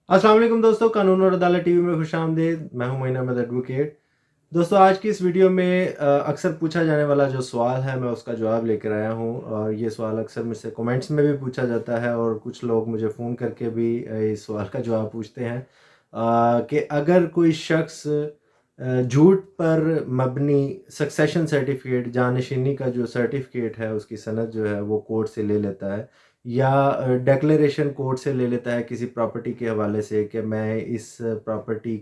अस्सलाम वालेकुम दोस्तों, कानून और अदालत टीवी में खुश आमदीद। मैं हूं मोइन अहमद एडवोकेट। दोस्तों, आज की इस वीडियो में अक्सर पूछा जाने वाला जो सवाल है मैं उसका जवाब लेकर आया हूं। और ये सवाल अक्सर मुझसे कमेंट्स में भी पूछा जाता है और कुछ लोग मुझे फ़ोन करके भी इस सवाल का जवाब पूछते हैं कि अगर कोई शख्स झूठ पर मबनी सक्सेशन सर्टिफिकेट, जानशीनी का जो सर्टिफिकेट है उसकी सनद जो है वो कोर्ट से ले लेता है या डिक्लेरेशन कोर्ट से ले लेता है किसी प्रॉपर्टी के हवाले से कि मैं इस प्रॉपर्टी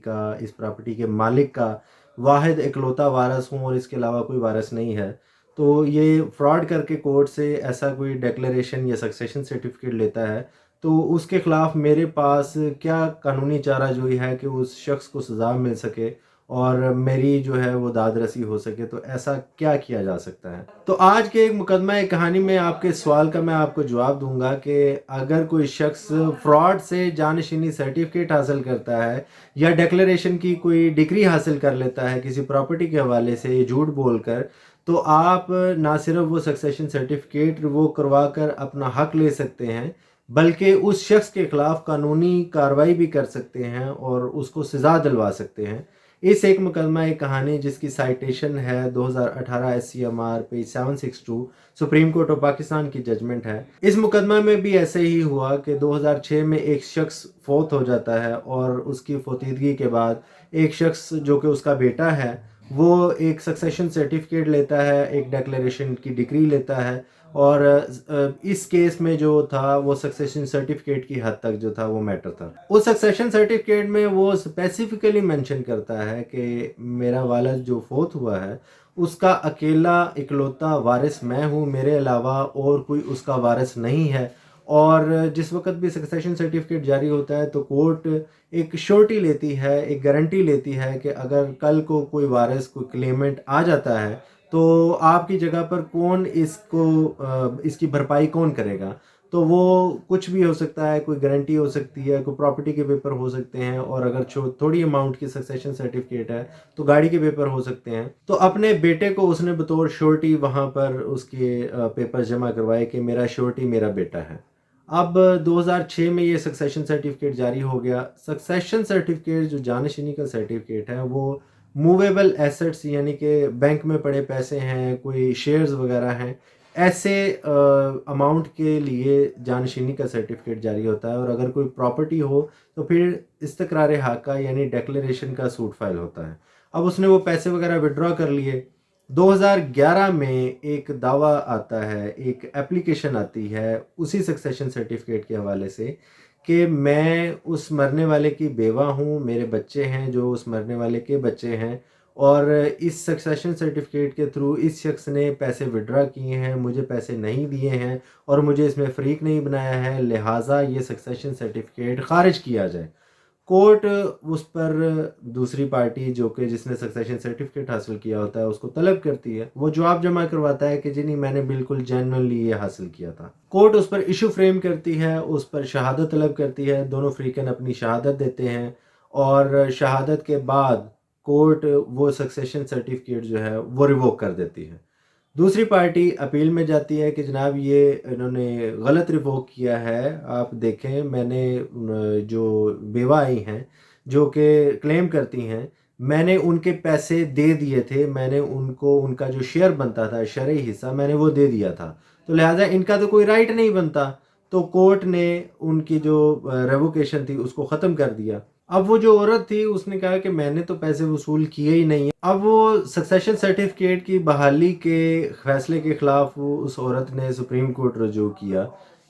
के मालिक का वाहिद इकलौता वारिस हूँ और इसके अलावा कोई वारिस नहीं है, तो ये फ्रॉड करके कोर्ट से ऐसा कोई डिक्लेरेशन या सक्सेशन सर्टिफिकेट लेता है, तो उसके ख़िलाफ़ मेरे पास क्या कानूनी चाराजोई है कि उस शख्स को सज़ा मिल सके और मेरी जो है वो दाद रसी हो सके। तो ऐसा क्या किया जा सकता है? तो आज के एक मुकदमा एक कहानी में आपके सवाल का मैं आपको जवाब दूंगा कि अगर कोई शख्स फ्रॉड से जानशीनी सर्टिफिकेट हासिल करता है या डिक्लेरेशन की कोई डिग्री हासिल कर लेता है किसी प्रॉपर्टी के हवाले से झूठ बोलकर, तो आप ना सिर्फ वो सक्सेशन सर्टिफिकेट वो करवा कर अपना हक ले सकते हैं, बल्कि उस शख्स के खिलाफ कानूनी कार्रवाई भी कर सकते हैं और उसको सज़ा दिलवा सकते हैं। इस एक मुकदमा एक कहानी जिसकी साइटेशन है 2018 SCMR page 762, supreme court of Pakistan की जजमेंट है। इस मुकदमा में भी ऐसे ही हुआ कि 2006 में एक शख्स फौत हो जाता है और उसकी फौतीदगी के बाद एक शख्स जो कि उसका बेटा है वो एक सक्सेशन सर्टिफिकेट लेता है, एक डिक्लेरेशन की डिग्री लेता है और इस केस में जो था वो सक्सेशन सर्टिफिकेट की हद तक जो था वो मैटर था। उस सक्सेशन सर्टिफिकेट में वो स्पेसिफिकली मेंशन करता है कि मेरा वालिद जो फोत हुआ है उसका अकेला इकलौता वारिस मैं हूँ, मेरे अलावा और कोई उसका वारिस नहीं है। और जिस वक्त भी सक्सेशन सर्टिफिकेट जारी होता है तो कोर्ट एक श्योरिटी लेती है, एक गारंटी लेती है कि अगर कल को कोई वारिस, कोई क्लेमेंट आ जाता है तो आपकी जगह पर कौन इसकी भरपाई कौन करेगा। तो वो कुछ भी हो सकता है, कोई गारंटी हो सकती है, कोई प्रॉपर्टी के पेपर हो सकते हैं और अगर थोड़ी अमाउंट की सक्सेशन सर्टिफिकेट है तो गाड़ी के पेपर हो सकते हैं। तो अपने बेटे को उसने बतौर श्योरिटी वहाँ पर उसके पेपर जमा करवाए कि मेरा श्योरिटी मेरा बेटा है। अब 2006 में ये सक्सेशन सर्टिफिकेट जारी हो गया। सक्सेशन सर्टिफिकेट जो जानशीनी का सर्टिफिकेट है वो मूवेबल एसेट्स यानी कि बैंक में पड़े पैसे हैं, कोई शेयर्स वगैरह हैं, ऐसे अमाउंट के लिए जानशीनी का सर्टिफिकेट जारी होता है। और अगर कोई प्रॉपर्टी हो तो फिर इस्तकरार हाका यानी डिक्लेरेशन का सूट फाइल होता है। अब उसने वो पैसे वगैरह विड्रॉ कर लिए। 2011 में एक दावा आता है, एक एप्लीकेशन आती है उसी सक्सेशन सर्टिफिकेट के हवाले से कि मैं उस मरने वाले की बेवा हूँ, मेरे बच्चे हैं जो उस मरने वाले के बच्चे हैं और इस सक्सेशन सर्टिफिकेट के थ्रू इस शख्स ने पैसे विड्रॉ किए हैं, मुझे पैसे नहीं दिए हैं और मुझे इसमें फ़रीक नहीं बनाया है, लिहाजा ये सक्सेशन सर्टिफिकेट ख़ारिज किया जाए। कोर्ट उस पर दूसरी पार्टी जो कि जिसने सक्सेशन सर्टिफिकेट हासिल किया होता है उसको तलब करती है। वो जवाब जमा करवाता है कि जी नहीं, मैंने बिल्कुल जेन्युइनली ये हासिल किया था। कोर्ट उस पर इशू फ्रेम करती है, उस पर शहादत तलब करती है, दोनों फ्रीकन अपनी शहादत देते हैं और शहादत के बाद कोर्ट वो सक्सेशन सर्टिफिकेट जो है वो रिवोक कर देती है। दूसरी पार्टी अपील में जाती है कि जनाब ये इन्होंने गलत रिवोक किया है। आप देखें, मैंने जो बेवा आई हैं जो कि क्लेम करती हैं, मैंने उनके पैसे दे दिए थे, मैंने उनको उनका जो शेयर बनता था, शरई हिस्सा, मैंने वो दे दिया था, तो लिहाजा इनका तो कोई राइट नहीं बनता। तो कोर्ट ने उनकी जो रेवोकेशन थी उसको ख़त्म कर दिया। अब वो जो औरत थी उसने कहा कि मैंने तो पैसे वसूल किए ही नहीं। अब वो सक्सेशन सर्टिफिकेट की बहाली के फैसले के खिलाफ उस औरत ने सुप्रीम कोर्ट रजू किया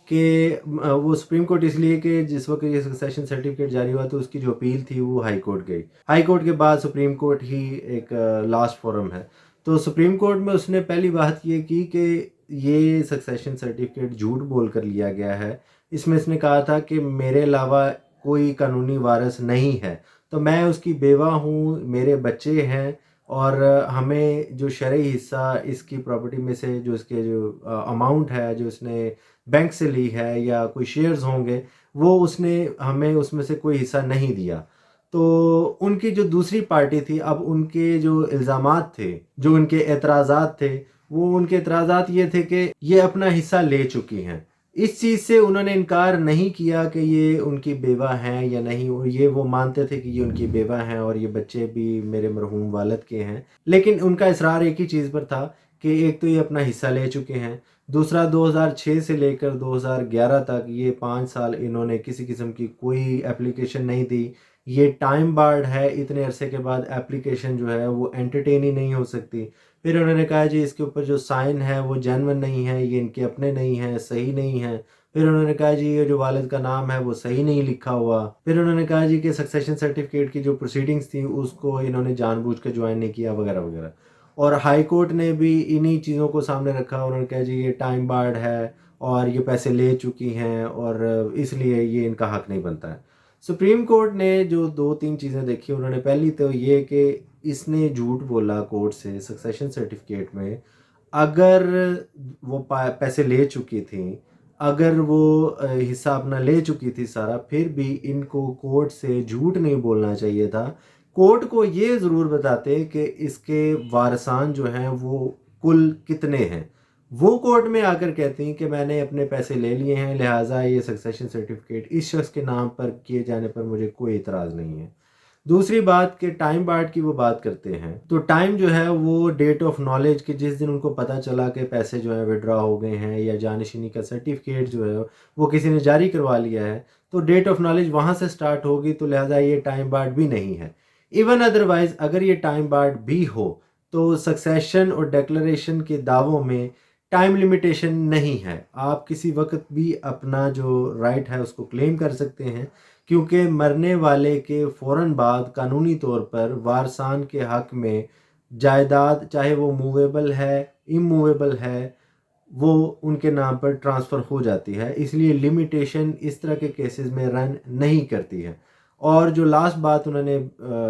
कि वो सुप्रीम कोर्ट इसलिए कि जिस वक्त ये सक्सेशन सर्टिफिकेट जारी हुआ तो उसकी जो अपील थी वो हाई कोर्ट गई। हाई कोर्ट के बाद सुप्रीम कोर्ट ही एक लास्ट फोरम है। तो सुप्रीम कोर्ट में उसने पहली बात ये की कि ये सक्सेशन सर्टिफिकेट झूठ बोल कर लिया गया है। इसमें इसने कहा था कि मेरे अलावा कोई कानूनी वारिस नहीं है, तो मैं उसकी बेवा हूँ, मेरे बच्चे हैं और हमें जो शरई हिस्सा इसकी प्रॉपर्टी में से जो इसके जो अमाउंट है जो इसने बैंक से ली है या कोई शेयर्स होंगे वो उसने हमें उसमें से कोई हिस्सा नहीं दिया। तो उनकी जो दूसरी पार्टी थी, अब उनके जो इल्ज़ामात थे, जो उनके एतराज़ात थे, वो उनके एतराज़ात ये थे कि ये अपना हिस्सा ले चुकी हैं। इस चीज़ से उन्होंने इनकार नहीं किया कि ये उनकी बेवा हैं या नहीं, ये वो मानते थे कि ये उनकी बेवा हैं और ये बच्चे भी मेरे मरहूम वालिद के हैं। लेकिन उनका इसरार एक ही चीज़ पर था कि एक तो ये अपना हिस्सा ले चुके हैं, दूसरा 2006 से लेकर 2011 तक ये 5 साल इन्होंने किसी किस्म की कोई एप्लीकेशन नहीं दी। ये टाइम बार्ड है, इतने अरसे के बाद एप्लीकेशन जो है वो एंटरटेन ही नहीं हो सकती। फिर उन्होंने कहा जी इसके ऊपर जो साइन है वो जेन्युइन नहीं है, ये इनके अपने नहीं हैं, सही नहीं है। फिर उन्होंने कहा जी ये जो वालिद का नाम है वो सही नहीं लिखा हुआ। फिर उन्होंने कहा जी कि सक्सेशन सर्टिफिकेट की जो प्रोसीडिंग्स थी उसको इन्होंने जानबूझ कर ज्वाइन नहीं किया वगैरह वगैरह। और हाई कोर्ट ने भी इन्हीं चीज़ों को सामने रखा। उन्होंने कहा जी ये टाइम बार्ड है और ये पैसे ले चुकी हैं और इसलिए ये इनका हक नहीं बनता है। सुप्रीम कोर्ट ने जो 2-3 चीज़ें देखी, उन्होंने पहली तो ये कि इसने झूठ बोला कोर्ट से सक्सेशन सर्टिफिकेट में। अगर वो पैसे ले चुकी थी, अगर वो हिस्सा अपना ले चुकी थी सारा, फिर भी इनको कोर्ट से झूठ नहीं बोलना चाहिए था। कोर्ट को ये ज़रूर बताते कि इसके वारसान जो हैं वो कुल कितने हैं। वो कोर्ट में आकर कहती हैं कि मैंने अपने पैसे ले लिए हैं, लिहाजा ये सक्सेशन सर्टिफिकेट इस शख्स के नाम पर किए जाने पर मुझे कोई इतराज़ नहीं है। दूसरी बात कि टाइम बार्ड की वो बात करते हैं, तो टाइम जो है वो डेट ऑफ नॉलेज के जिस दिन उनको पता चला कि पैसे जो है विड्रॉ हो गए हैं या जानशीनी का सर्टिफिकेट जो है वो किसी ने जारी करवा लिया है, तो डेट ऑफ नॉलेज वहाँ से स्टार्ट होगी, तो लिहाजा ये टाइम बार्ड भी नहीं है। इवन अदरवाइज अगर ये टाइम बार्ड भी हो तो सक्सेशन और डिक्लेरेशन के दावों में टाइम लिमिटेशन नहीं है। आप किसी वक्त भी अपना जो राइट है उसको क्लेम कर सकते हैं, क्योंकि मरने वाले के फ़ौरन बाद कानूनी तौर पर वारसान के हक़ में जायदाद, चाहे वो मूवेबल है, इमूवेबल है, वो उनके नाम पर ट्रांसफ़र हो जाती है। इसलिए लिमिटेशन इस तरह के केसेस में रन नहीं करती है। और जो लास्ट बात उन्होंने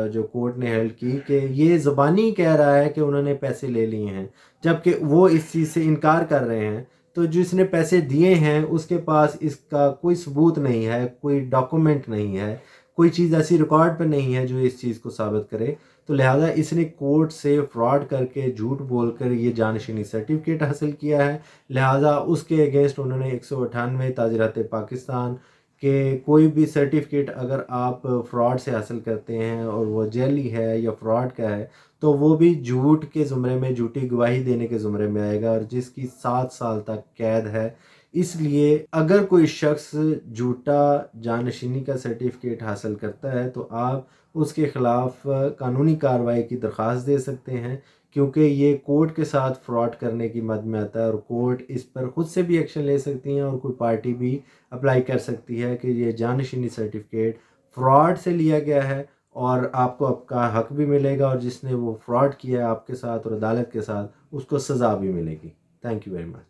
जो कोर्ट ने हेल्ड की कि ये ज़बानी कह रहा है कि उन्होंने पैसे ले लिए हैं, जबकि वो इस चीज़ से इनकार कर रहे हैं। तो जिसने पैसे दिए हैं उसके पास इसका कोई सबूत नहीं है, कोई डॉक्यूमेंट नहीं है, कोई चीज़ ऐसी रिकॉर्ड पर नहीं है जो इस चीज़ को साबित करे। तो लिहाजा इसने कोर्ट से फ्रॉड करके, झूठ बोलकर ये जानशीनी सर्टिफिकेट हासिल किया है। लिहाजा उसके अगेंस्ट उन्होंने 198 ताज़ीरात पाकिस्तान कि कोई भी सर्टिफिकेट अगर आप फ्रॉड से हासिल करते हैं और वो जाली है या फ्रॉड का है, तो वो भी झूठ के ज़ुमरे में, झूठी गवाही देने के ज़ुमरे में आएगा और जिसकी 7 साल तक कैद है। इसलिए अगर कोई शख्स झूठा जानशीनी का सर्टिफिकेट हासिल करता है तो आप उसके ख़िलाफ़ कानूनी कार्रवाई की दरख्वास्त दे सकते हैं, क्योंकि ये कोर्ट के साथ फ्रॉड करने की मद में आता है और कोर्ट इस पर ख़ुद से भी एक्शन ले सकती हैं और कोई पार्टी भी अप्लाई कर सकती है कि ये जानशीनी सर्टिफिकेट फ्रॉड से लिया गया है और आपको आपका हक भी मिलेगा और जिसने वो फ्रॉड किया है आपके साथ और अदालत के साथ, उसको सज़ा भी मिलेगी। Thank you very much.